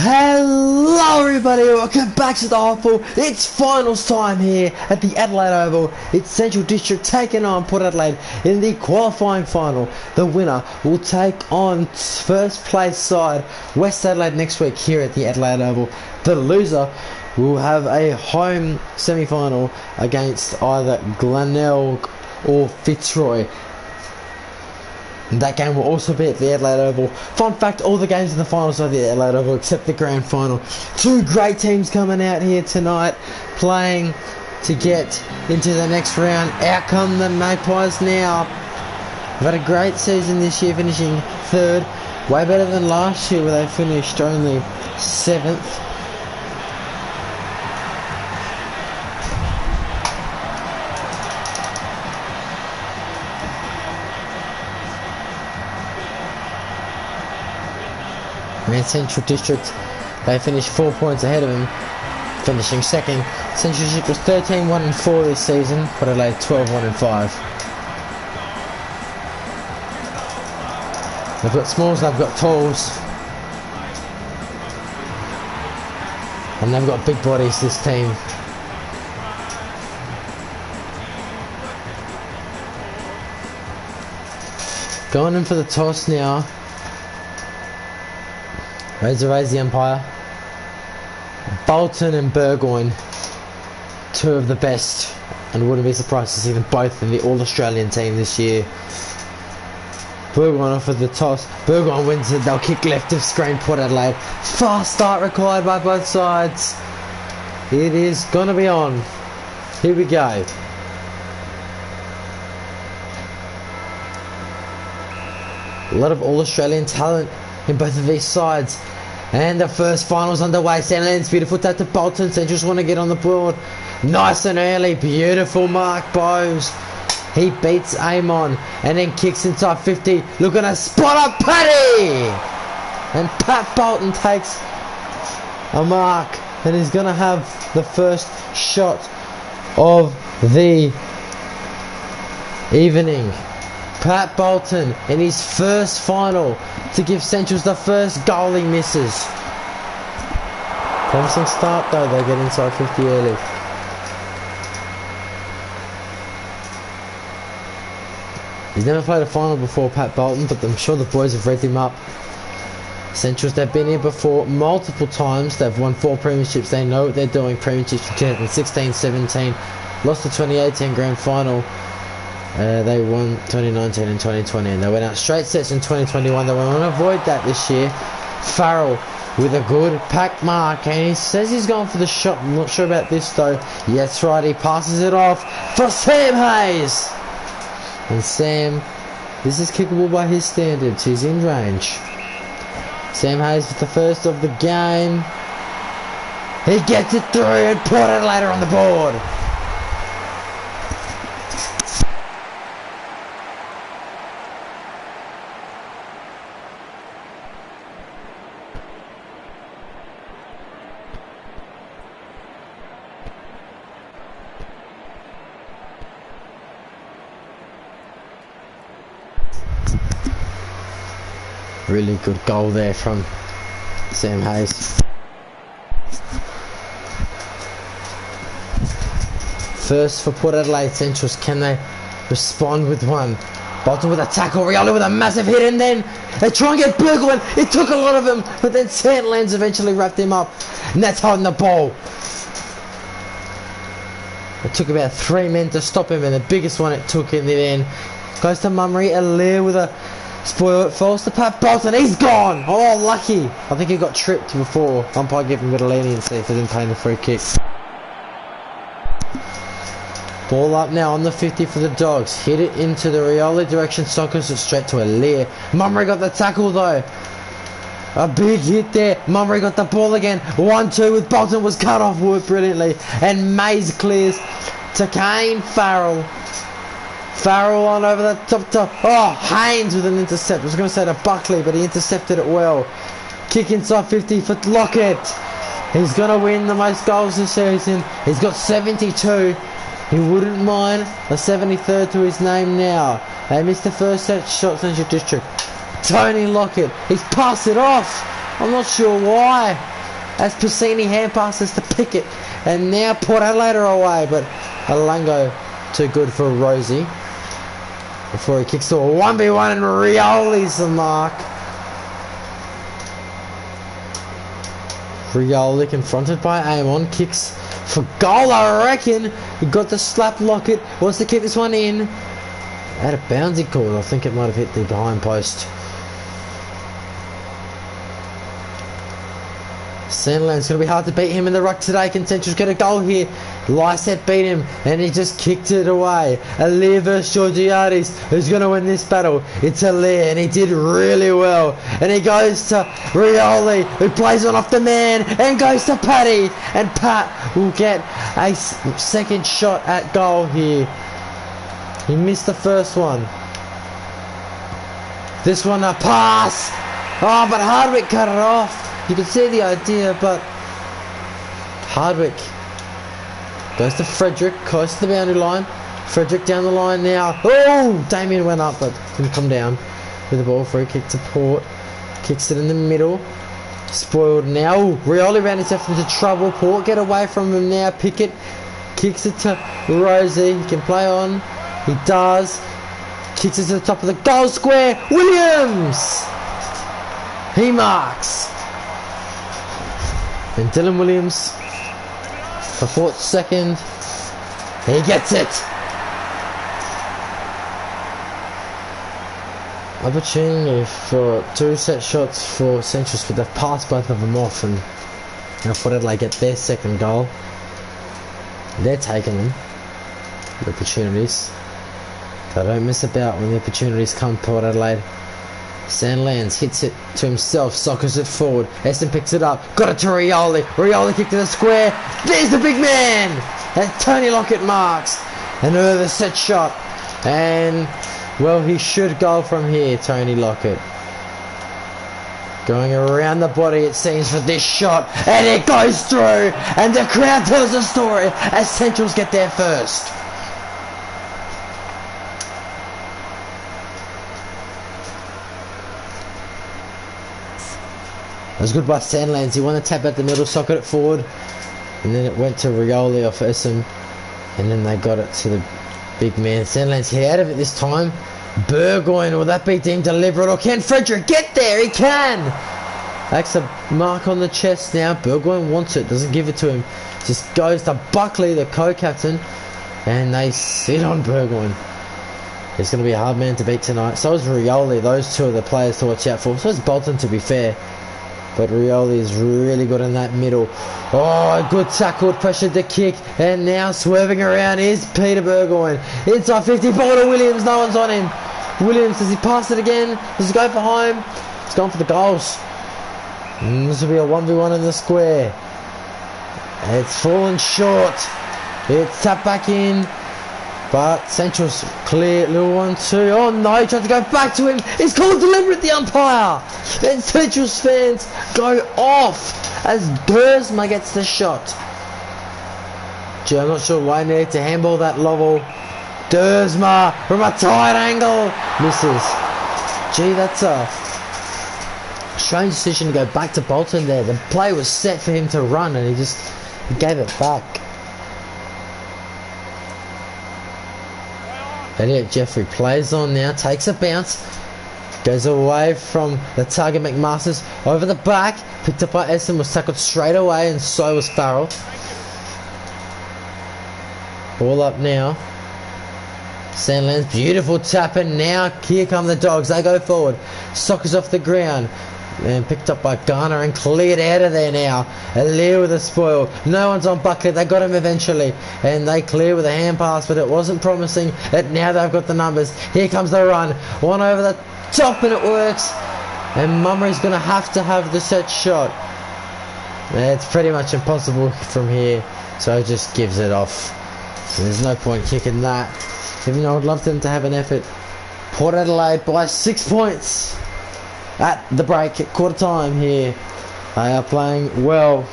Hello everybody, welcome back to the HOFL. It's finals time here at the Adelaide Oval. It's Central District taking on Port Adelaide in the qualifying final. The winner will take on first place side West Adelaide next week here at the Adelaide Oval. The loser will have a home semi-final against either Glenelg or Fitzroy. That game will also be at the Adelaide Oval. Fun fact, all the games in the finals are at the Adelaide Oval except the grand final. Two great teams coming out here tonight playing to get into the next round. Out come the Magpies now. They've had a great season this year, finishing third. Way better than last year where they finished only 7th. And Central District, they finished 4 points ahead of him, finishing second. Central District was 13-1-4 this season, but Adelaide 12-1-5. They've got smalls, they've got talls, and they've got big bodies, this team. Going in for the toss now. Raise the umpire. Bolton and Burgoyne, two of the best, and wouldn't be surprised to see them both in the All-Australian team this year. Burgoyne offered the toss. Burgoyne wins it. They'll kick left of screen, Port Adelaide. Fast start required by both sides. It is gonna be on. Here we go. A lot of All-Australian talent in both of these sides. And the first finals underway. Sam Land's beautiful tap to Bolton. Centrals want to get on the board. Nice and early. Beautiful mark, Bowes. He beats Amon and then kicks inside 50. Looking to spot up Paddy. And Pat Bolton takes a mark. And he's going to have the first shot of the evening. Pat Bolton in his first final to give Centrals the first goal he misses. Promising start though, they get inside 50 early. He's never played a final before, Pat Bolton, but I'm sure the boys have read him up. Centrals, they've been here before multiple times. They've won 4 premierships. They know what they're doing. Premierships in 2016-17. Lost the 2018 grand final. They won 2019 and 2020, and they went out straight sets in 2021. They want to avoid that this year. Farrell with a good pack mark, and he says he's going for the shot. I'm not sure about this though. Yeah, that's right, he passes it off for Sam Hayes. And Sam, this is kickable by his standards. He's in range. Sam Hayes with the first of the game. He gets it through, and Port Adelaide on the board. Really good goal there from Sam Hayes. First for Port Adelaide Centrals, can they respond with one? Bolton with a tackle, Rioli with a massive hit, and then they try and get Burgoyne. It took a lot of them, but then Sandlands eventually wrapped him up, and that's holding the ball. It took about 3 men to stop him, and the biggest one it took in the end goes to Mummery. Alair with a spoil. It falls to Pat Bolton. He's gone. Oh, lucky. I think he got tripped before. Umpire gave him a bit of leniency for them playing the free kick. Ball up now on the 50 for the Dogs. Hit it into the Rioli direction. Sockers it straight to Alair. Mummery got the tackle though. A big hit there. Mummery got the ball again. 1-2 with Bolton was cut off. Worked brilliantly. And Mays clears to Kane. Farrell on over the top. Oh, Haynes with an intercept. I was going to say to Buckley, but he intercepted it well. Kick inside 50 for Lockett. He's going to win the most goals this season. He's got 72. He wouldn't mind a 73rd to his name now. They missed the first set shot, Central District. Tony Lockett. He's passed it off. I'm not sure why. as Piscini hand passes to Pickett. And now Port Adelaide are away, but Alango too good for Rosie. Before he kicks to a 1v1 and Rioli's the mark. Rioli confronted by Amon, kicks for goal, I reckon. He got the slap Lockett, wants to keep this one in. Out of bounds he called, I think it might have hit the behind post. Sandland's going to be hard to beat him in the ruck today. Central's got a goal here. Lysette beat him and he just kicked it away. Alir versus Georgiades. Who's going to win this battle? It's Alir and he did really well. And he goes to Rioli, who plays on off the man and goes to Paddy. And Pat will get a second shot at goal here. He missed the first one. This one a pass. Oh, but Hardwick cut it off. You can see the idea, but Hardwick goes to Frederick, close to the boundary line. Frederick down the line now. Oh, Damien went up, but didn't come down with the ball. Free kick to Port. Kicks it in the middle. Spoiled now. Oh, Rioli ran himself into trouble. Port get away from him now. Pickett kicks it to Rosie. He can play on. He does. Kicks it to the top of the goal square. Williams! He marks. And Dylan Williams for Port's second. He gets it. Opportunity for 2 set shots for Centrals, but they've passed both of them off, and now Port Adelaide get their second goal. They're taking them, the opportunities. They don't miss about when the opportunities come, Port Adelaide. Sandlands hits it to himself, sockers it forward. Essen picks it up, got it to Rioli. Rioli kicked to the square. There's the big man! And Tony Lockett marks. Another set shot. And, well, he should go from here, Tony Lockett. Going around the body, it seems, for this shot. And it goes through. And the crowd tells the story as Centrals get there first. It was good by Sandlands. He wanted to tap at the middle, socket it forward, and then it went to Rioli off Essen, and then they got it to the big man. Sandlands hit out of it this time. Burgoyne, will that be deemed deliberate, or can Frederick get there? He can! That's a mark on the chest now. Burgoyne wants it, doesn't give it to him. Just goes to Buckley, the co-captain, and they sit on Burgoyne. He's going to be a hard man to beat tonight. So is Rioli. Those two are the players to watch out for. So is Bolton, to be fair. But Rioli is really good in that middle. Oh, good tackle, pressured the kick. And now swerving around is Peter Burgoyne. Inside 50, ball to Williams. No one's on him. Williams, does he pass it again? Does he go for home? He's gone for the goals. This will be a 1v1 in the square. It's fallen short. It's tapped back in. But Central's clear, little 1-2. Oh no, he tried to go back to him. It's called deliberate, the umpire. Then Central's fans go off as Bursma gets the shot. Gee, I'm not sure why I needed to handball that Lovell. Bursma from a tight angle. Misses. Gee, that's a strange decision to go back to Bolton there. The play was set for him to run and he gave it back. Elliot Jeffrey plays on now, takes a bounce, goes away from the target McMasters, over the back, picked up by Essen, was tackled straight away, and so was Farrell. Ball up now. Sandlands, beautiful tap, and now here come the Dogs, they go forward. Sockers off the ground. And picked up by Garner and cleared out of there now. Alir with a spoil. No one's on Buckley. They got him eventually. And they clear with a hand pass, but it wasn't promising. But now they've got the numbers. Here comes the run. One over the top and it works. And Mummery's going to have the set shot. It's pretty much impossible from here. So he just gives it off. And there's no point kicking that. Even though I'd love them to have an effort. Port Adelaide by 6 points. At the break, at quarter time here. They are playing well.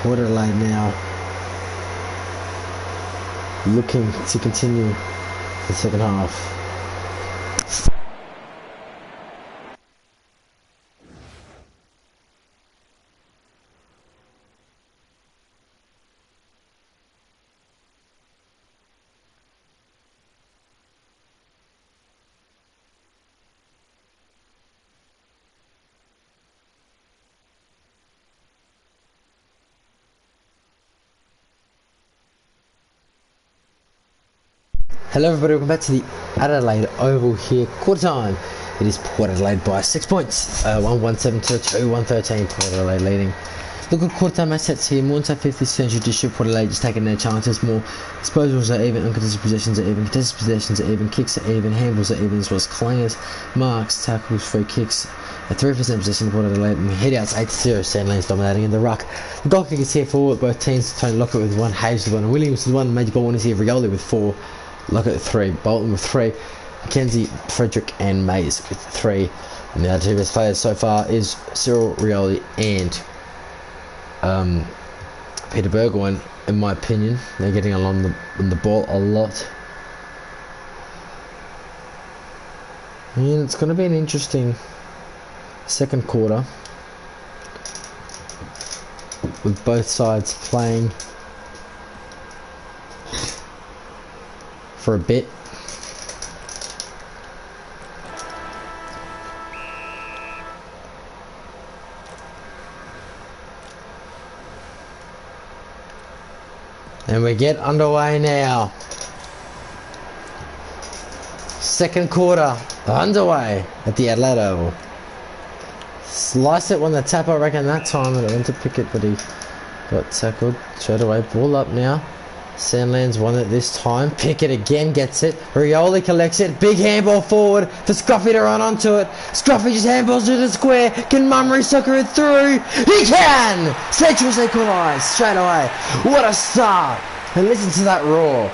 Port Adelaide now looking to continue the second half. Hello everybody, welcome back to the Adelaide Oval here. Quarter time. It is Port Adelaide by 6 points. 117 to 2-113. Port Adelaide leading. Look at quarter time match sets here. More than 50% district. Port Adelaide just taking their chances more. Disposals are even, uncontested possessions are even, contested possessions are even, kicks are even, handballs are even, as well as clangers, marks, tackles, free kicks. A 3% possession of Port Adelaide, and headouts 8-0. Sandlands dominating in the ruck. The goal kickers here for both teams. Tony Lockett with 1, Hayes with 1, Williams with 1, Major Ball winners here. Rioli with 4. Lockett with 3, Bolton with 3, Mackenzie, Frederick and Mays with 3. And the other two best players so far is Cyril Rioli and Peter Burgoyne, in my opinion. They're getting along the ball a lot. And it's going to be an interesting second quarter with both sides playing for a bit. And we get underway now. Second quarter underway at the Adelaide Oval. Slice it, won the tap, I reckon, that time, and it went to Pickett, but he got tackled straight away. Ball up now. Sandlands won it this time. Pickett again gets it. Rioli collects it. Big handball forward for Scruffy to run onto it. Scruffy just handballs to the square. Can Mummery soccer it through? He can! Central's equalised straight away. What a start! And listen to that roar.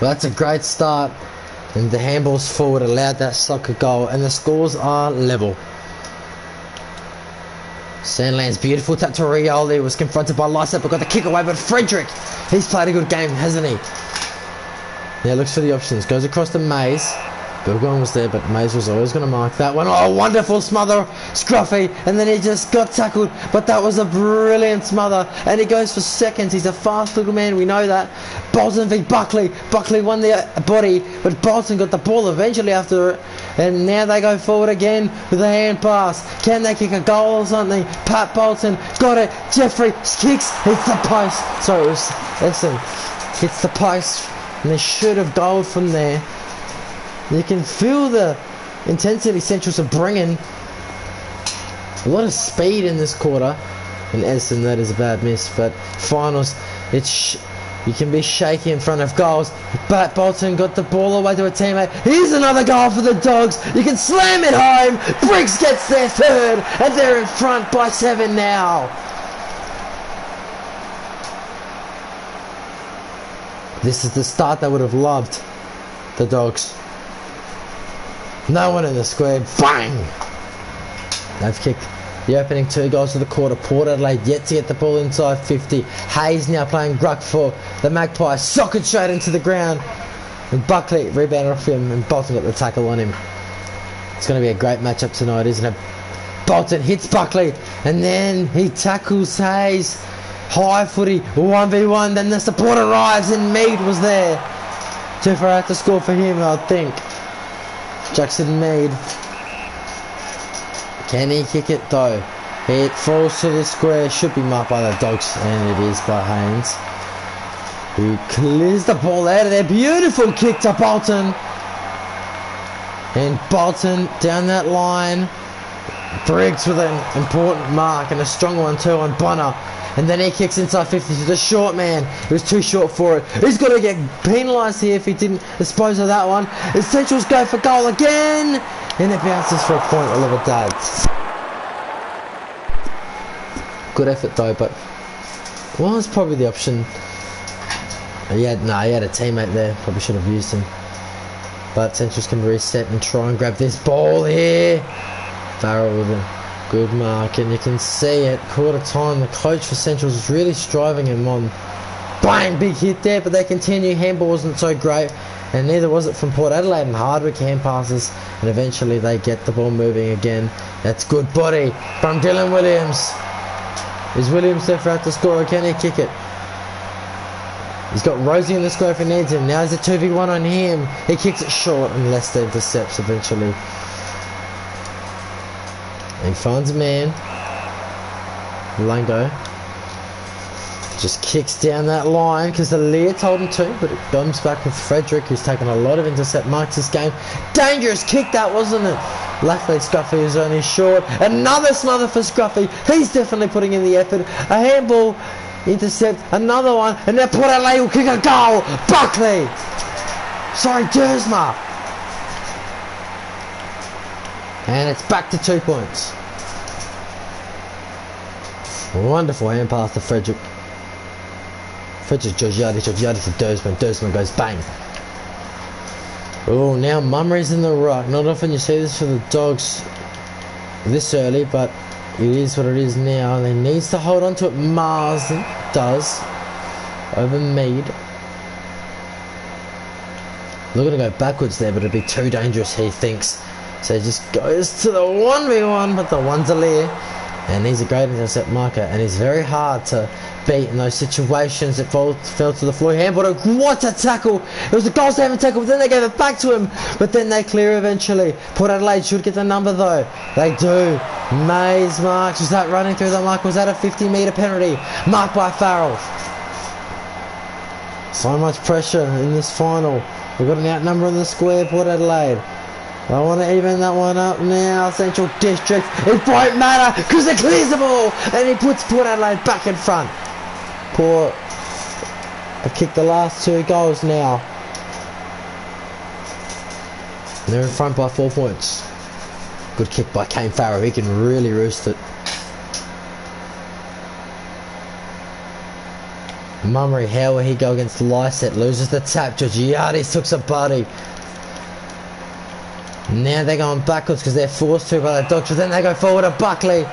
Well, that's a great start. And the handballs forward allowed that soccer goal. And the scores are level. Sandlands, beautiful tap to Rioli, was confronted by Lysett but got the kick away, but Frederick, he's played a good game, hasn't he? Now looks for the options, goes across to Mays. Burgoyne was there, but Mays was always going to mark that one. Oh, wonderful smother, Scruffy, and then he just got tackled, but that was a brilliant smother, and he goes for seconds. He's a fast little man, we know that. Bolton v Buckley. Buckley won the body, but Bolton got the ball eventually after it, and now they go forward again with a hand pass. Can they kick a goal or something? Pat Bolton got it. Jeffrey kicks, hits the post. Sorry, it was Essen. Hits the post, and they should have goaled from there. You can feel the intensity Centrals are bringing. A lot of speed in this quarter. And Edison, that is a bad miss. But finals, you can be shaky in front of goals. But Bolton got the ball away to a teammate. Here's another goal for the Dogs. You can slam it home. Briggs gets their third. And they're in front by 7 now. This is the start they would have loved. The Dogs. No one in the square. Bang! They've kicked the opening 2 goals of the quarter. Port Adelaide yet to get the ball inside 50. Hayes now playing gruck for the Magpies. Socked straight into the ground. And Buckley rebounded off him, and Bolton got the tackle on him. It's going to be a great matchup tonight, isn't it? Bolton hits Buckley, and then he tackles Hayes. High footy, 1v1. Then the support arrives, and Mead was there. Too far out to score for him, I think. Jackson Mead. Can he kick it though? It falls to the square. Should be marked by the Dogs, and it is by Haynes, who clears the ball out of there. Beautiful kick to Bolton. And Bolton down that line. Briggs with an important mark, and a strong one too on Bonner. And then he kicks inside 50 to the short man. He was too short for it. He's going to get penalised here if he didn't dispose of that one. The Centrals go for goal again. And it bounces for a point. I love it, Dads. Good effort though, but well, it's probably the option. He had a teammate there. Probably should have used him. But Centrals can reset and try and grab this ball here. Farrell with a good mark, and you can see at quarter time the coach for Centrals is really striving him on. Bang! Big hit there, but they continue. Handball wasn't so great, and neither was it from Port Adelaide. And Hardwick hand passes, and eventually they get the ball moving again. That's good body from Dylan Williams. Is Williams there for out to score, or can he kick it? He's got Rosie in the square if he needs him. Now there's a 2v1 on him. He kicks it short, and Leicester intercepts eventually. He finds a man. Lango. Just kicks down that line because the Lear told him to, but it comes back with Frederick, who's taken a lot of intercept marks this game. Dangerous kick that, wasn't it? Luckily Scruffy is only short. Another smother for Scruffy. He's definitely putting in the effort. A handball intercept, another one, and now Port Adelaide will kick a goal. Buckley! Sorry, Dersma. And it's back to 2 points. Wonderful hand pass to Frederick. Frederick, Georgiades to Dersman. Dersman goes bang. Oh, now Mummery's in the ruck. Not often you see this for the Dogs this early, but it is what it is now. And he needs to hold on to it. Marsden does. Over Mead. Looking to go backwards there, but it'd be too dangerous, he thinks. So he just goes to the 1v1, but the one's a Lear. And he's a great intercept marker, and he's very hard to beat in those situations that fell to the floor. Handball, what a tackle! It was a goal-saving tackle, but then they gave it back to him. But then they clear eventually. Port Adelaide should get the number though. They do. Mays marks. Was that running through the mark? Was that a 50-metre penalty? Marked by Farrell. So much pressure in this final. We've got an outnumber in the square, Port Adelaide. I want to even that one up now. Central District. It won't matter because it clears the ball. And he puts Port Adelaide back in front. Port have kicked the last 2 goals now. And they're in front by 4 points. Good kick by Kane Farrow. He can really roost it. Mummery, how will he go against Lyset? Loses the tap. Georgiades took some buddy. Now they're going backwards because they're forced to by the Dogs, but then they go forward to Buckley.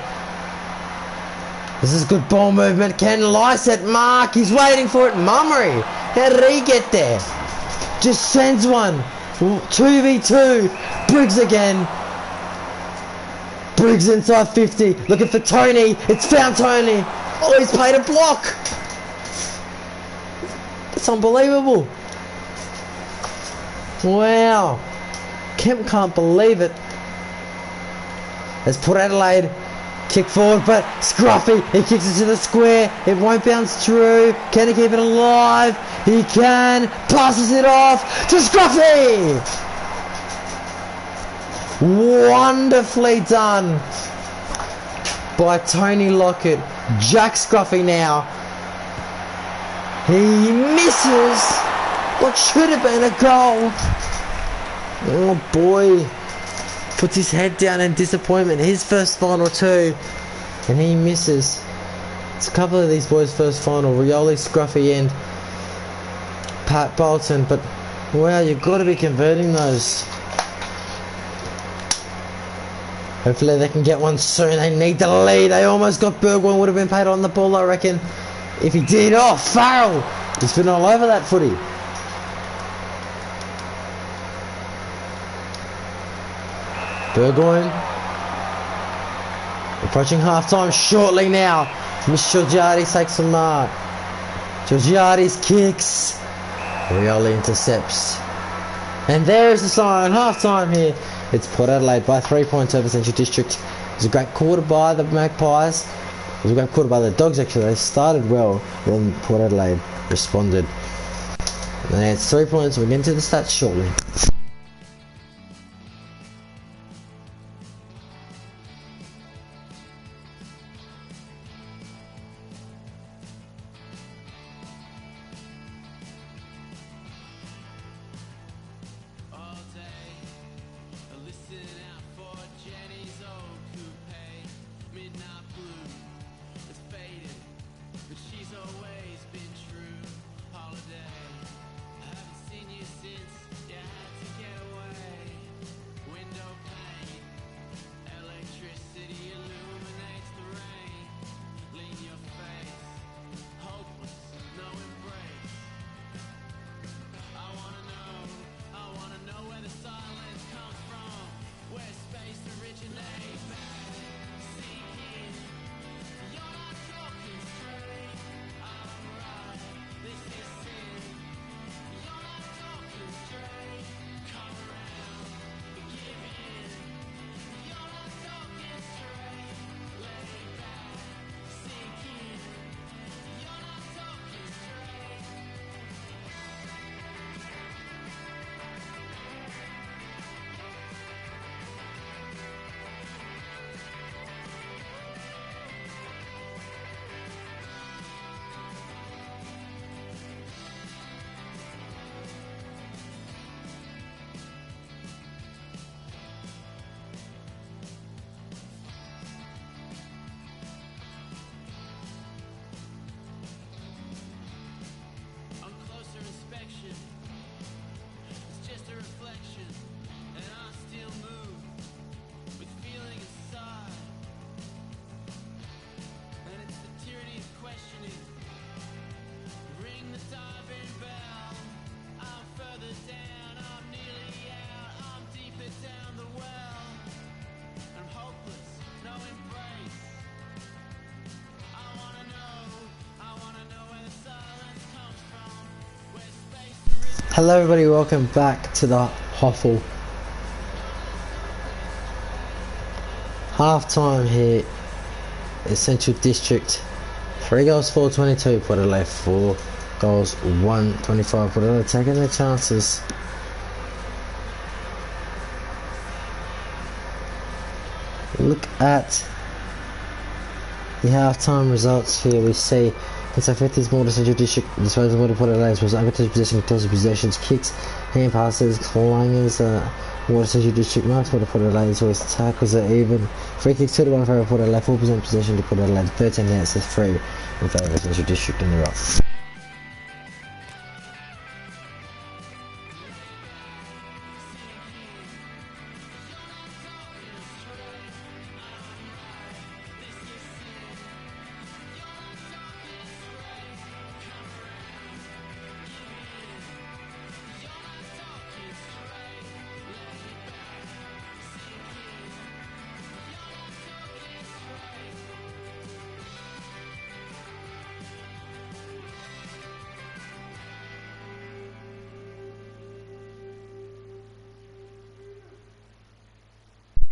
This is good ball movement. Can Lyset mark? He's waiting for it. Mummery, how did he get there? Just sends one. 2v2. Briggs again. Briggs inside 50. Looking for Tony. It's found Tony. Oh, he's played a block. It's unbelievable. Wow. Kemp can't believe it. As Port Adelaide kick forward, but Scruffy, he kicks it to the square. It won't bounce through. Can he keep it alive? He can. Passes it off to Scruffy. Wonderfully done by Tony Lockett. Jack Scruffy now. He misses what should have been a goal. Oh boy, puts his head down in disappointment. His first final 2, and he misses. It's a couple of these boys' first final. Rioli, Scruffy, and Pat Bolton. But wow, you've got to be converting those. Hopefully they can get one soon. They need the lead. They almost got Burgoyne. Would have been paid on the ball, I reckon, if he did. Oh, Farrell! He's been all over that footy. Burgoyne approaching half-time shortly now. Miss Georgiades takes the mark. Georgiades kicks. Rioli intercepts. And there's the sign. Half-time here. It's Port Adelaide by 3 points over Central District. It was a great quarter by the Magpies. It was a great quarter by the Dogs, actually. They started well, then Port Adelaide responded. And it's 3 points. We'll get into the stats shortly. Hello everybody, welcome back to the HOFL. Half time here at Central District. 3 goals, 4-22, Port Adelaide 4 goals, 1-25, Port Adelaide taking their chances. Look at the half-time results here. We see inside 50s more to Central District, disposal more to Port Adelaide was uncontested possession, contested possessions, kicks, hand passes, clangers, more to Central District, marks more to Port Adelaide, always tackles are even. Free kicks 2-1 for Port Adelaide, 4% possession to Port Adelaide, 13 outs to 3 in favour of Central District in the rock.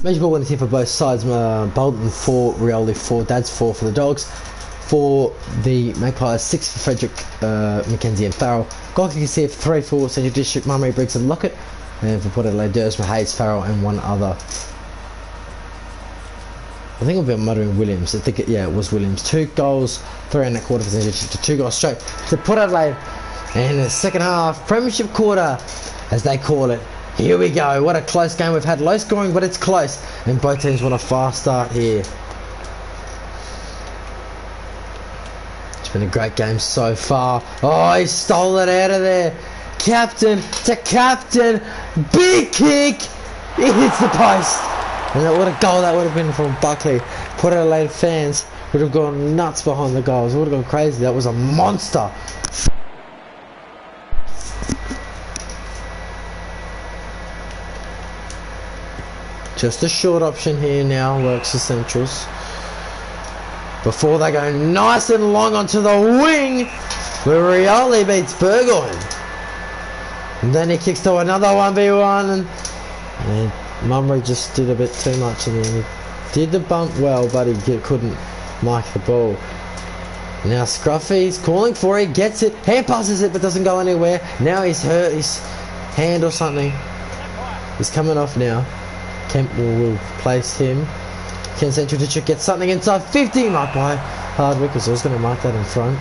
Major ball winning team for both sides. Bolton 4, Rioli 4, Dad's 4 for the Dogs. For the Magpies, 6 for Frederick, Mackenzie and Farrell. Goal kickers here for 3 for Central District, Mummery, Briggs and Lockett. And for Port Adelaide, Dursma, Hayes, Farrell and one other. I think I've been muttering Williams. I think it was Williams. 2 goals, 3 and a quarter for Central District, 2 goals straight to Port Adelaide. And the second half, Premiership quarter, as they call it. Here we go, what a close game. We've had low scoring, but it's close. And both teams want a fast start here. It's been a great game so far. Oh, he stole it out of there. Captain to captain. Big kick. It hits the post. And what a goal that would have been from Buckley. Port Adelaide fans would have gone nuts behind the goals. Would have gone crazy. That was a monster. Just a short option here now, works the Centrals. Before they go nice and long onto the wing, where Rioli beats Burgoyne. And then he kicks to another 1v1, and Mummery just did a bit too much in the end. He did the bump well, but he couldn't mark the ball. Now Scruffy's calling for it, gets it, hand passes it, but doesn't go anywhere. Now he's hurt his hand or something. He's coming off now. Kemp will place him. Can Central District get something inside 50? Marked by Hardwick, because I was going to mark that in front.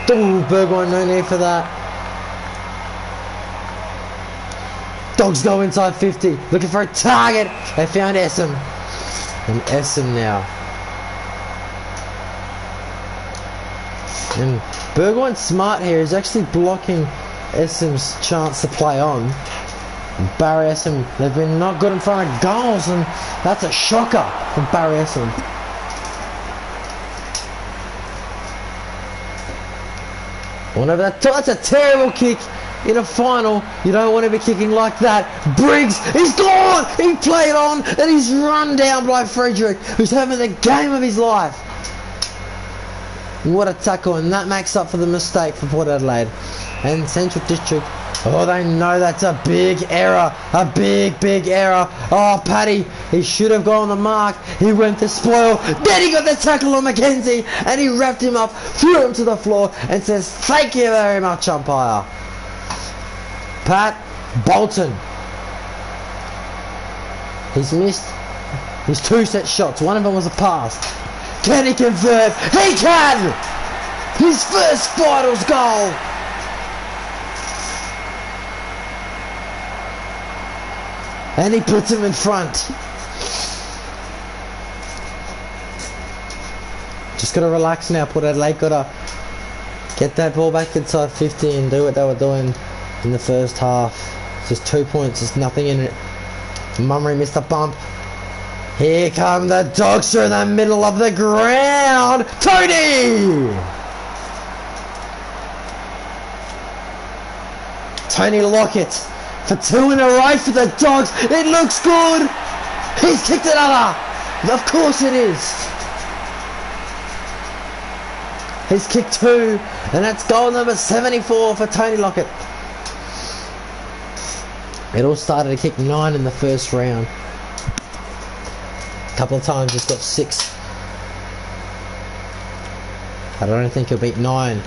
Ooh, Burgoyne, no need for that. Dogs go inside 50, looking for a target. They found Essam. And Essam now. And Burgoyne's smart here. He's actually blocking Essam's chance to play on. Barry Essam, they've been not good in front of goals, and that's a shocker from Barry Essam. That's a terrible kick in a final. You don't want to be kicking like that. Briggs, he's gone! He played on, and he's run down by Frederick, who's having the game of his life. What a tackle, and that makes up for the mistake for Port Adelaide. And Central District, oh, they know that's a big error. A big error. Oh, Paddy, he should have gone the mark. He went to spoil. Then he got the tackle on Mackenzie, and he wrapped him up, threw him to the floor, and says, thank you very much, umpire. Pat Bolton. He's missed his 2 set shots. One of them was a pass. Can he convert? He can! His first finals goal! And he puts him in front. Just gotta relax now, Port Adelaide. Gotta get that ball back inside 50 and do what they were doing in the first half. Just 2 points, there's nothing in it. Mummery missed a bump. Here come the Dogs through the middle of the ground. Tony Lockett for 2 in a row for the Dogs. It looks good. He's kicked another. Of course it is. He's kicked 2, and that's goal number 74 for Tony Lockett. It all started to kick 9 in the first round. A couple of times he's got 6. I don't think he'll beat 9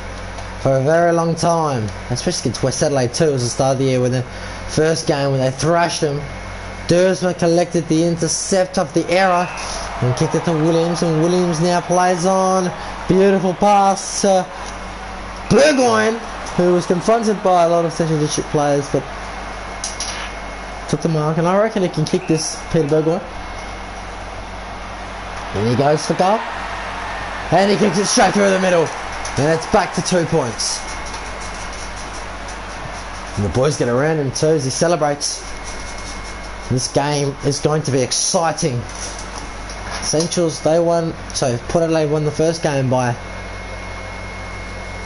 for a very long time, especially against West Adelaide too. It was the start of the year when the first game when they thrashed him. Dursma collected the intercept of the error and kicked it to Williams, and Williams now plays on. Beautiful pass to Burgoyne, who was confronted by a lot of Central District players, but took the mark, and I reckon he can kick this, Peter Burgoyne. And he goes for goal, and he kicks it straight through the middle, and it's back to 2 points. And the boys get around him too as he celebrates. This game is going to be exciting. Centrals, they won, so Port Adelaide won the first game by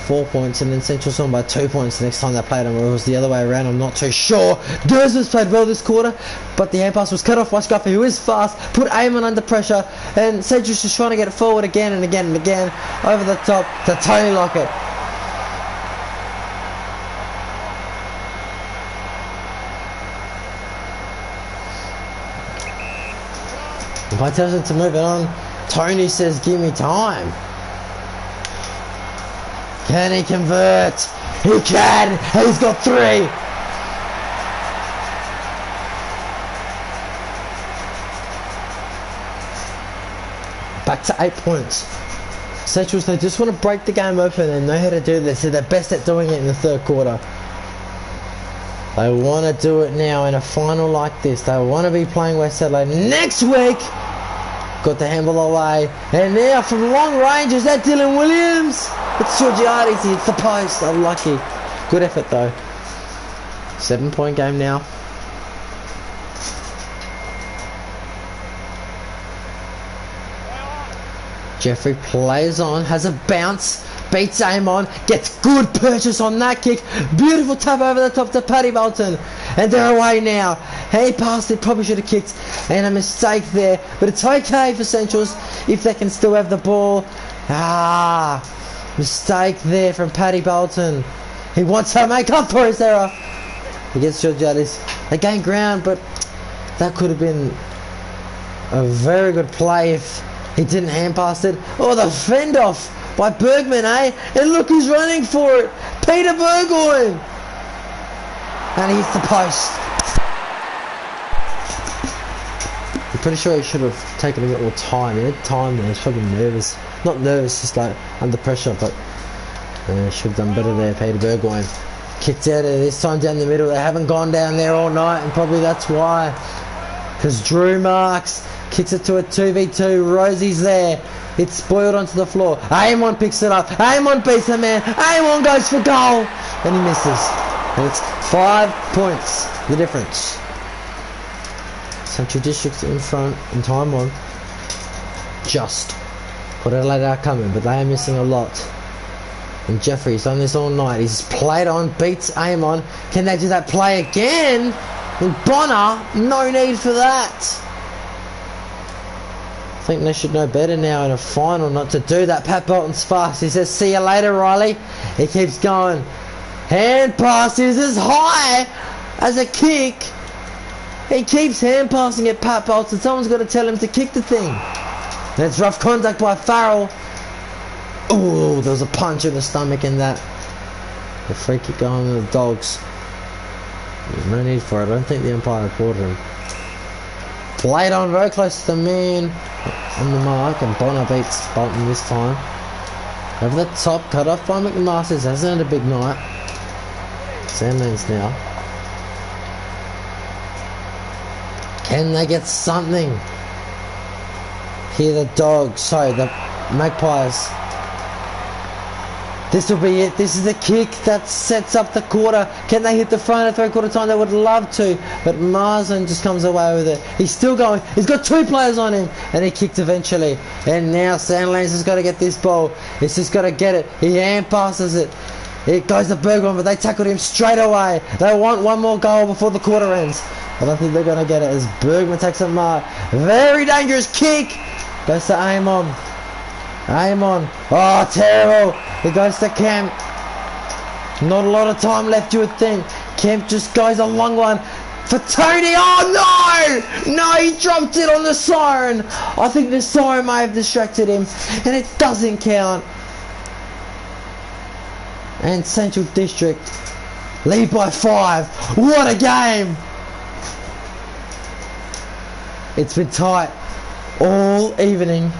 4 points, and then Centrals won by 2 points the next time they played them, or it was the other way around, I'm not too sure. Dursman's played well this quarter, but the hand pass was cut off by Scruffy, who is fast, put Eamon under pressure, and Centrals just trying to get it forward again and again and again, over the top to Tony Lockett. If I tell him to move it on, Tony says, give me time. Can he convert? He can! He's got 3! Back to 8 points. Centrals, they just want to break the game open and know how to do this. They're best at doing it in the third quarter. They want to do it now in a final like this. They want to be playing West Adelaide next week. Got the handball away. And now from long range, is that Dylan Williams? It's Georgiades. It's the post. Unlucky. Good effort though. 7 point game now. Jeffrey plays on, has a bounce, beats Amon, gets good purchase on that kick, beautiful tap over the top to Paddy Bolton, and they're away now. He passed it, probably should have kicked, and a mistake there, but it's okay for Centrals if they can still have the ball. Mistake there from Paddy Bolton. He wants to make up for his error. He gets Georgiades. They gain ground, but that could have been a very good play if he didn't hand pass it. Oh, the fend off by Bergman, eh? And look who's running for it. Peter Burgoyne. And he hits the post. I'm pretty sure he should have taken a bit more time. He had time there. He's probably nervous. Not nervous, just like under pressure, but should have done better there, Peter Burgoyne. Kicked out of this time down the middle. They haven't gone down there all night, and probably that's why. Because Drew Marks kicks it to a 2v2. Rosie's there. It's spoiled onto the floor. Amon picks it up. Amon beats the man. Amon goes for goal. And he misses. And it's 5 points. The difference. Central District's in front in time on. Just. Put Adelaide are coming, but they are missing a lot. And Jeffrey's done this all night. He's played on, beats Amon. Can they do that play again? And Bonner, no need for that. I think they should know better now in a final not to do that. Pat Bolton's fast. He says, see you later, Riley. He keeps going. Hand pass is as high as a kick. He keeps hand passing at Pat Bolton. Someone's got to tell him to kick the thing. And it's rough contact by Farrell. Oh, there was a punch in the stomach in that. The free kick going to the Dogs. There's no need for it. I don't think the umpire reported him. Played on very close to the man on the mark, and Bonner beats Bolton this time. Over the top, cut off by McMasters. Hasn't had a big night. Sandlands now. Can they get something? Here the Dogs, sorry, the Magpies. This will be it. This is the kick that sets up the quarter. Can they hit the front at 3/4 time? They would love to, but Marsden just comes away with it. He's still going. He's got 2 players on him, and he kicked eventually. And now Sandlands has got to get this ball. He's just got to get it. He hand passes it. It goes to Bergman, but they tackled him straight away. They want one more goal before the quarter ends. I don't think they're going to get it as Bergman takes a mark. Very dangerous kick. Goes to Amon. Aim on. Oh, terrible. It goes to Kemp. Not a lot of time left, you would think. Kemp just goes a long one for Tony. Oh, no! No, he dropped it on the siren. I think the siren may have distracted him, and it doesn't count. And Central District lead by 5. What a game! It's been tight all evening,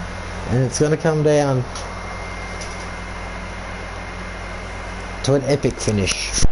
and it's going to come down to an epic finish.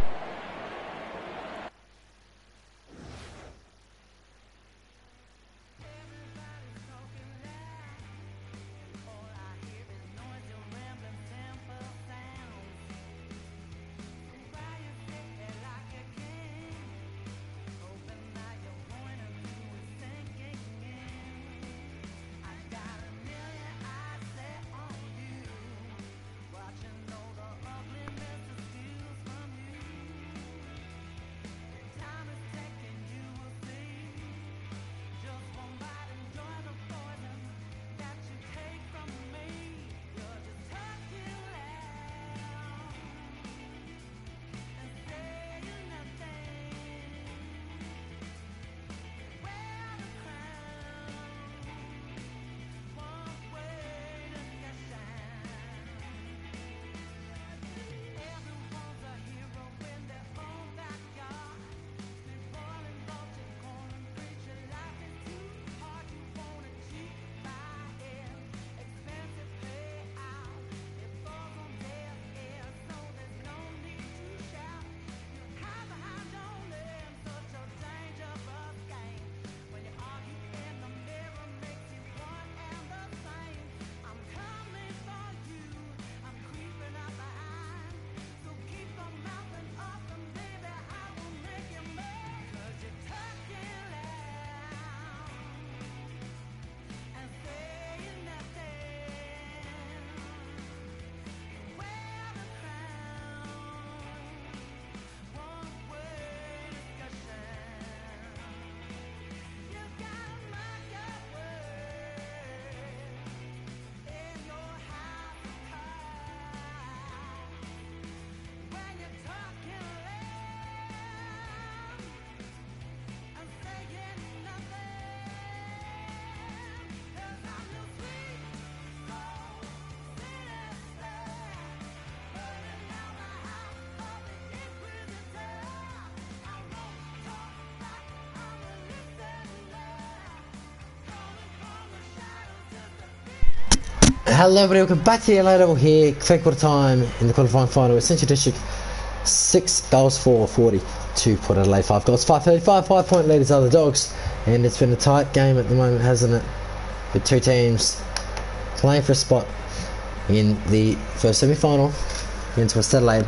Hello everybody, welcome back to Adelaide. We're here, third quarter time in the qualifying final with Central District 6 goals for 42, Port Adelaide 5 goals, 535, 5 point leaders are the Dogs, and it's been a tight game at the moment, hasn't it, with two teams playing for a spot in the first semi-final against West Adelaide.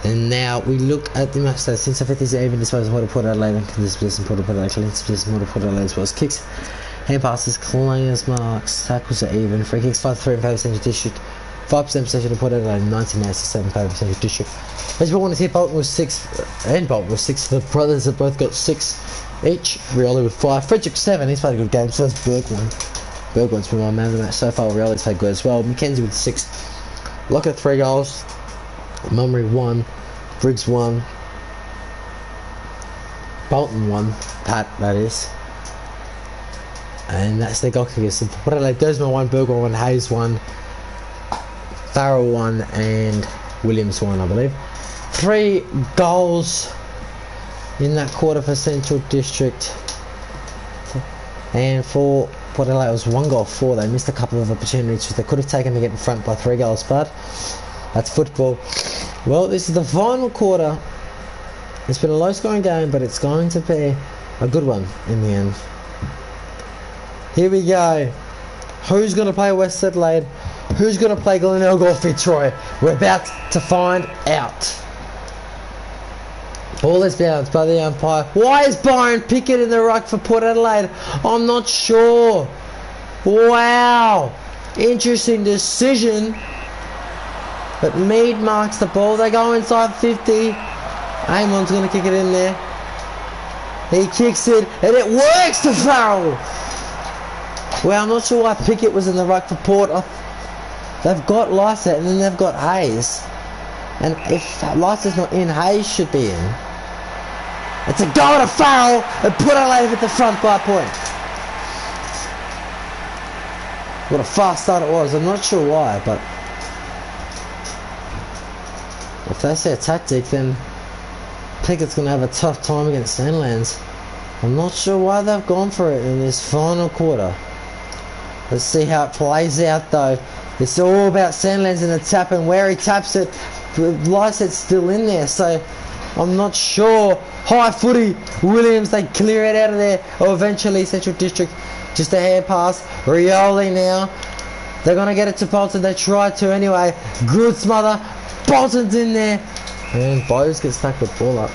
And now we look at the match stats. Since I think this is even disposal of Port Adelaide and dispossession Port Adelaide, dispossession Port Adelaide as well as kicks, hand passes, cleaners, marks, tackles are even, free kicks 5-3 in favour of Central District, 5% possession of Port Adelaide, 19-7 in favour of Central District. As we wanted to hit, Bolton was 6, and Bolton was 6. The brothers have both got 6 each. Rioli with 5, Frederick 7. He's played a good game. So that's Bergwin's been my man of the match so far. Rioli's played good as well. Mackenzie with 6. Lockett 3 goals. Mummery 1. Briggs 1. Bolton 1. Pat, that is. And that's their goal kickers. So Port Adelaide, Desmond 1, Bergwijn 1, Hayes 1, Farrell 1, and Williams 1, I believe. 3 goals in that quarter for Central District. And for Port Adelaide, it was 1 goal 4. They missed a couple of opportunities which they could have taken to get in front by 3 goals, but that's football. Well, this is the final quarter. It's been a low-scoring game, but it's going to be a good one in the end. Here we go. Who's going to play West Adelaide? Who's going to play Glenelg or Fitzroy? We're about to find out. Ball is bounced by the umpire. Why is Byron Pickett in the ruck for Port Adelaide? I'm not sure. Wow. Interesting decision. But Mead marks the ball. They go inside 50. Amon's going to kick it in there. He kicks it and it works to Farrell. Well, I'm not sure why Pickett was in the ruck for Port. They've got Lysett and then they've got Hayes. And if Lysett's not in, Hayes should be in. It's a goal and a foul and put Adelaide at the front by a point. What a fast start it was. I'm not sure why, but if that's their tactic, then Pickett's going to have a tough time against Sandlands. I'm not sure why they've gone for it in this final quarter. Let's see how it plays out though. It's all about Sandlands and the tap, and where he taps it, Lysett's still in there, so I'm not sure. High footy, Williams, they clear it out of there, or eventually Central District, just a hand pass. Rioli now, they're going to get it to Bolton, they tried to anyway. Good smother, Bolton's in there, and Bowes gets stuck with ball up.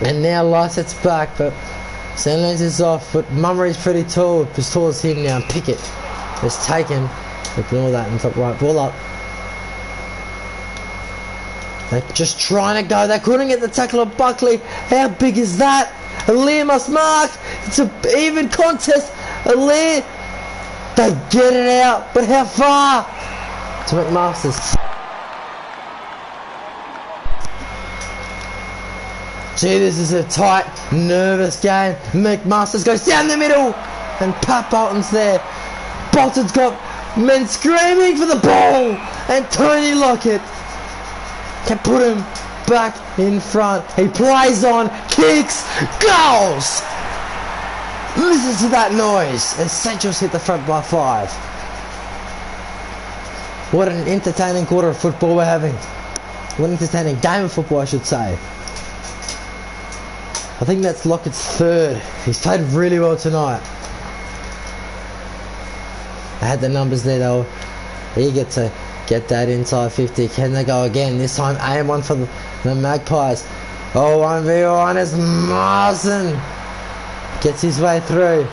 And now Lysett's back, but Sandlands is off, but Mummery's pretty tall, as tall as him now. Pickett is taken, ignore that in top right, ball up. They're just trying to go, they couldn't get the tackle of Buckley. How big is that? Aliir must mark, it's an even contest. Aliir, they get it out, but how far? To McMaster's. Gee, this is a tight, nervous game. McMaster's goes down the middle, and Pat Bolton's there. Bolton's got men screaming for the ball, and Tony Lockett can put him back in front. He plays on, kicks, goals! Listen to that noise, and Central's hit the front by 5. What an entertaining quarter of football we're having. What an entertaining game of football, I should say. I think that's Lockett's 3rd. He's played really well tonight. I had the numbers there though. Eager to get that inside 50. Can they go again? This time aim one for the Magpies. Oh, 1v1 is Marson. Gets his way through.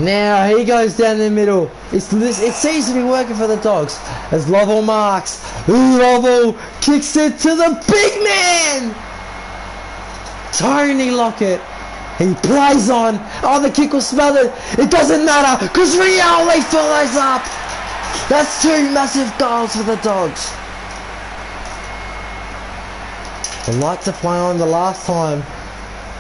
Now he goes down the middle. It seems to be working for the Dogs. As Lovell marks. Lovell kicks it to the big man. Tony Lockett. He plays on. Oh, the kick was smothered. It doesn't matter because Rioli follows up. That's 2 massive goals for the Dogs. I like to play on the last time,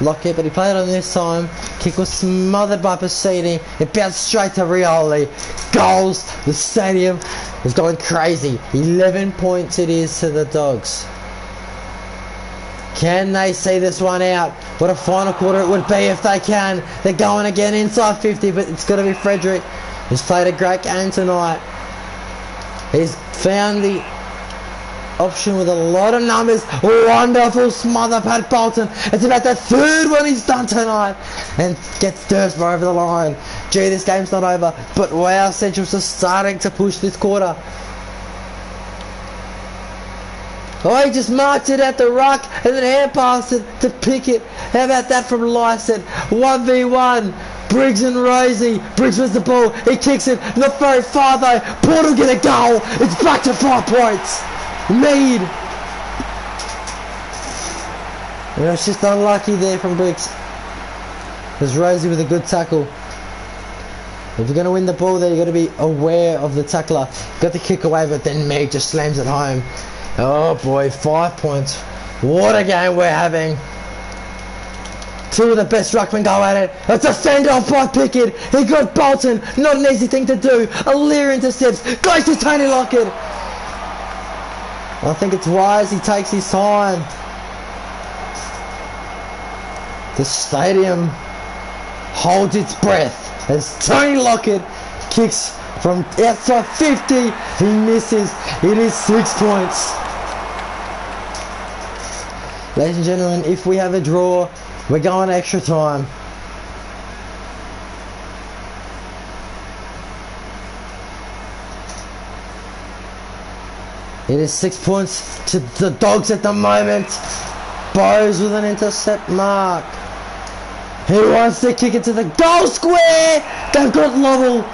Lockett, but he played on this time. Kick was smothered by Passini. It bounced straight to Rioli. Goals. The stadium is going crazy. 11 points it is to the Dogs. Can they see this one out? What a final quarter it would be if they can. They're going again inside 50, but it's got to be Frederick. He's played a great game tonight. He's found the option with a lot of numbers. Wonderful smother, Pat Bolton. It's about the 3rd one he's done tonight. And gets Dursma over the line. Gee, this game's not over. But wow, Central's just starting to push this quarter. Oh, he just marked it at the ruck and then hand passed it to Pickett. How about that from Lysett? 1v1. Briggs and Rosie. Briggs was the ball. He kicks it. Not very far though. Porter get a goal. It's back to 5 points. Mead. And it's just unlucky there from Briggs. There's Rosie with a good tackle. If you're going to win the ball there, you've got to be aware of the tackler. Got the kick away, but then Mead just slams it home. Oh boy, 5 points. What a game we're having. 2 of the best ruckmen go at it. It's a fend off by Pickett. He got Bolton. Not an easy thing to do. Aliir intercepts. Goes to Tony Lockett. I think it's wise he takes his time. The stadium holds its breath as Tony Lockett kicks from outside 50. He misses. It is 6 points. Ladies and gentlemen, if we have a draw, we're going extra time. It is 6 points to the Dogs at the moment. Bowes with an intercept mark. He wants to kick it to the goal square. They've got Lovell.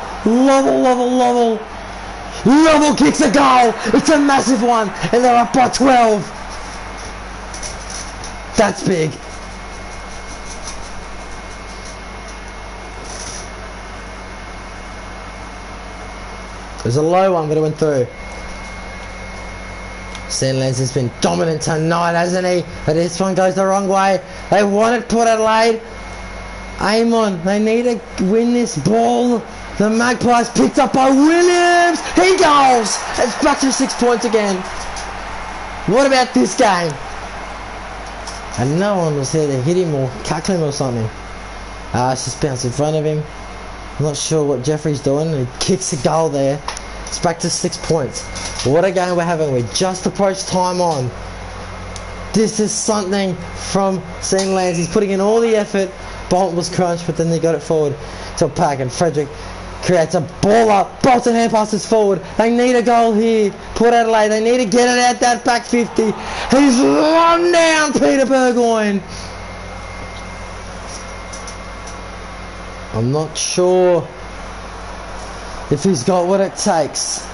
Lovell kicks a goal. It's a massive one. And they're up by 12. That's big. was a low one, but it went through. Sandlands has been dominant tonight, hasn't he? But this one goes the wrong way. They want it, Port Adelaide. Aim on. They need to win this ball. The Magpies picked up by Williams. He goes. It's back to 6 points again. What about this game? And no one was there to hit him or cackle him or something. It's just bounced in front of him. I'm not sure what Jeffrey's doing. He kicks a goal there. It's back to 6 points. What a game we're having. We just approached time on. This is something from St. Lance. He's putting in all the effort. Bolton was crunched, but then they got it forward to a pack, and Frederick creates a baller. Bolton hand passes forward. They need a goal here. Port Adelaide, they need to get it out that back 50. He's run down Peter Burgoyne. I'm not sure if he's got what it takes.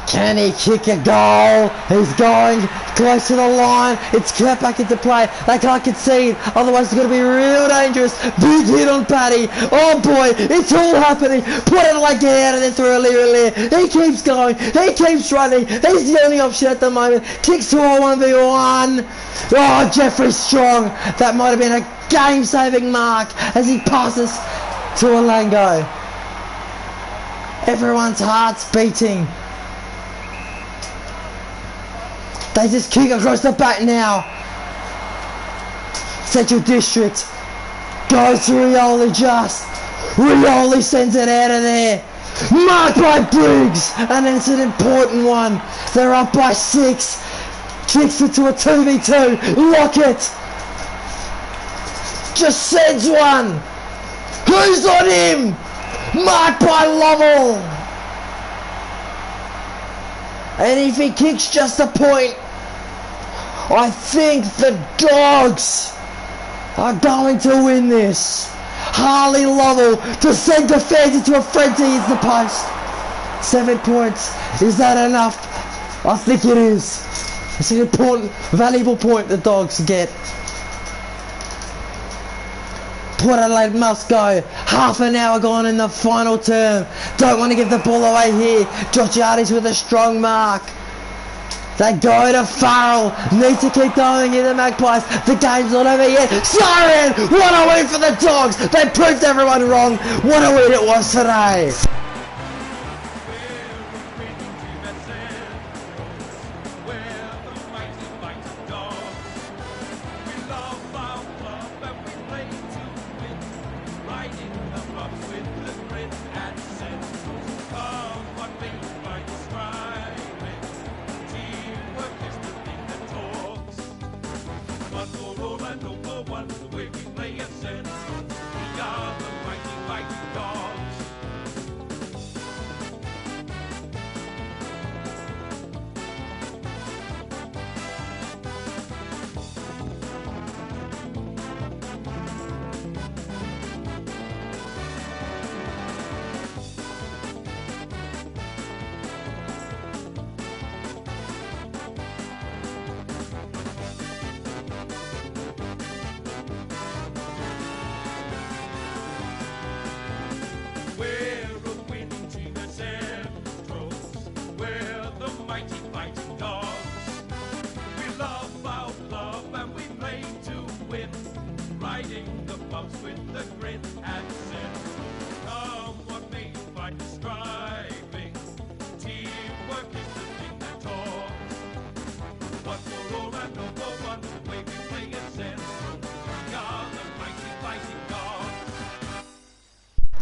Can he kick a goal? He's going close to the line. It's kept back into play. They can't concede. Otherwise it's going to be real dangerous. Big hit on Paddy. Oh boy, it's all happening. Put it like get out of there through Aliir. He keeps going. He keeps running. He's the only option at the moment. Kicks to a 1v1. Oh, Jeffrey Strong. That might have been a game-saving mark as he passes to Alango. Everyone's heart's beating. They just kick across the back now. Central District goes to Rioli just. Rioli sends it out of there. Marked by Briggs. And it's an important one. They're up by 6. Kicks it to a 2v2. Lockett just sends one. Who's on him? Marked by Lovell. And if he kicks just a point, I think the Dogs are going to win this. Harley Lovell to send defence into a frenzy is the post. 7 points. Is that enough? I think it is. It's an important, valuable point the Dogs get. Port Adelaide must go. Half an hour gone in the final term. Don't want to give the ball away here. Georgiades with a strong mark. They go to Farrell. Need to keep going in the Magpies. The game's not over yet. Siren! What a win for the Dogs! They proved everyone wrong. What a win it was today.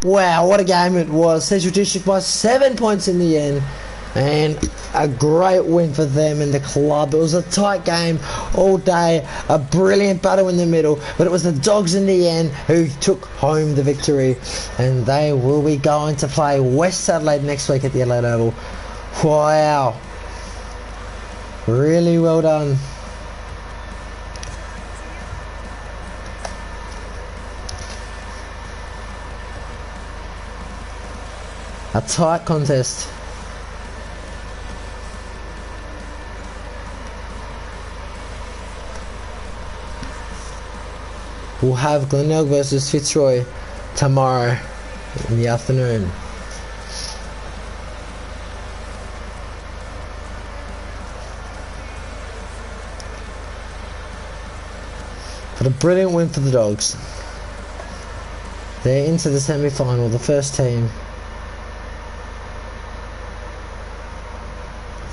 Wow, what a game it was. Central District by 7 points in the end. And a great win for them and the club. It was a tight game all day. A brilliant battle in the middle. But it was the Dogs in the end who took home the victory. And they will be going to play West Adelaide next week at the Adelaide Oval. Wow. Really well done. A tight contest. We'll have Glenelg versus Fitzroy tomorrow in the afternoon. But a brilliant win for the Dogs. They're into the semi-final, the first team.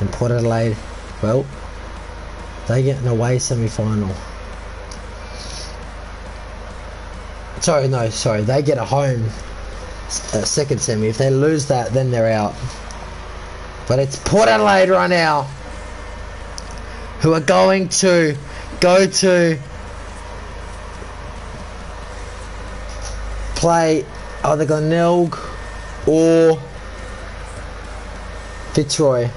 And Port Adelaide, well, they get an away semi-final. Sorry, they get a home second semi. If they lose that, then they're out. But it's Port Adelaide right now who are going to go to play either Glenelg or Fitzroy.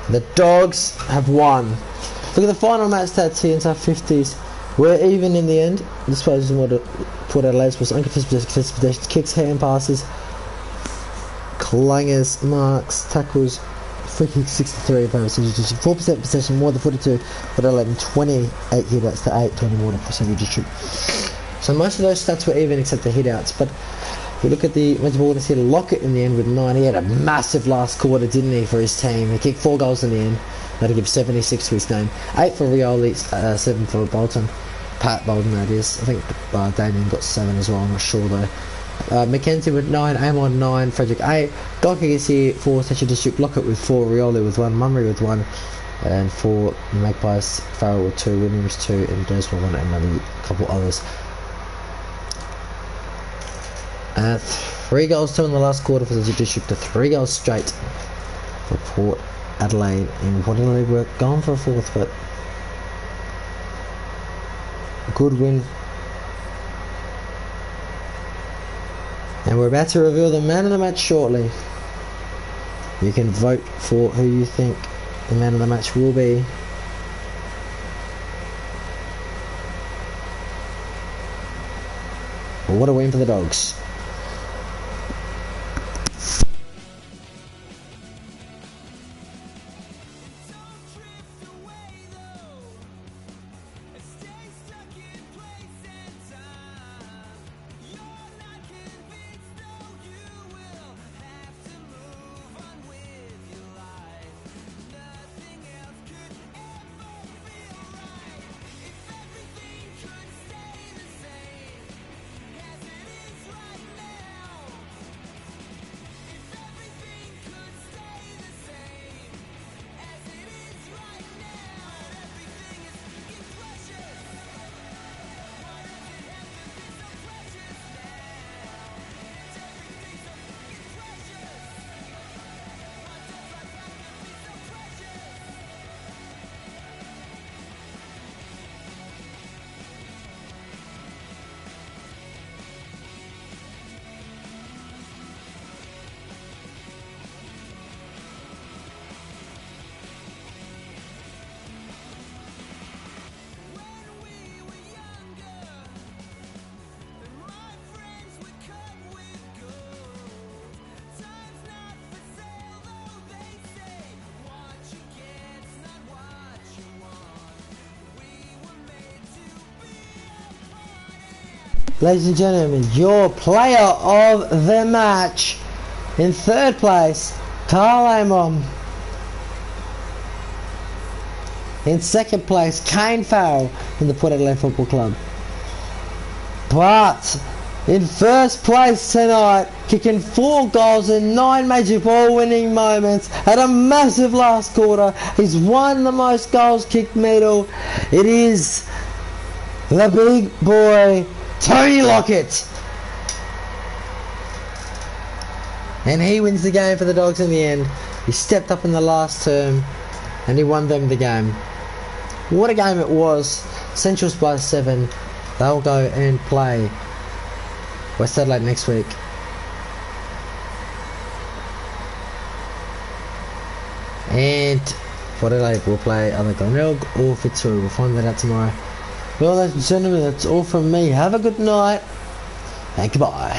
The Dogs have won. Look at the final match stats here inside 50s. We're even in the end. This was what Port Adelaide was. Uncontested kicks, hand passes, clangers, marks, tackles, free kicks 63, 4% possession, more than 42. Port Adelaide 28 hitouts to 8, 20 more than percentage district. So most of those stats were even except the hitouts. But if we look at the Metropolitans here, Lockett in the end with 9. He had a massive last quarter, didn't he, for his team? He kicked 4 goals in the end. That'll give 76 to his name. 8 for Rioli, 7 for Bolton. Pat Bolton, that is. I think Damien got 7 as well, I'm not sure though. Mackenzie with 9, Amon 9, Frederick 8. Docker is here for Central District. Lockett with 4, Rioli with 1, Mummery with 1. And for Magpies, Farrell with 2, Williams 2, and Desmond 1, and another couple others. 3 goals, 2 in the last quarter for the district, to 3 goals straight for Port Adelaide. And Port Adelaide were gone for a 4th, but a good win. And we're about to reveal the man of the match shortly. You can vote for who you think the man of the match will be. But what a win for the Dogs. Ladies and gentlemen, your player of the match. In 3rd place, Carl Amon. In 2nd place, Kane Farrell from the Port Adelaide Football Club. But in 1st place tonight, kicking 4 goals in 9 major ball winning moments, had a massive last quarter. He's won the most goals kicked medal. It is the big boy, Tony Lockett. And he wins the game for the Dogs in the end. He stepped up in the last term and he won them the game. What a game it was. Central's by 7. They'll go and play West Adelaide next week. And Port Adelaide will play either Glenelg or Fitzroy. We'll find that out tomorrow. Well, ladies and gentlemen, that's all from me. Have a good night and goodbye.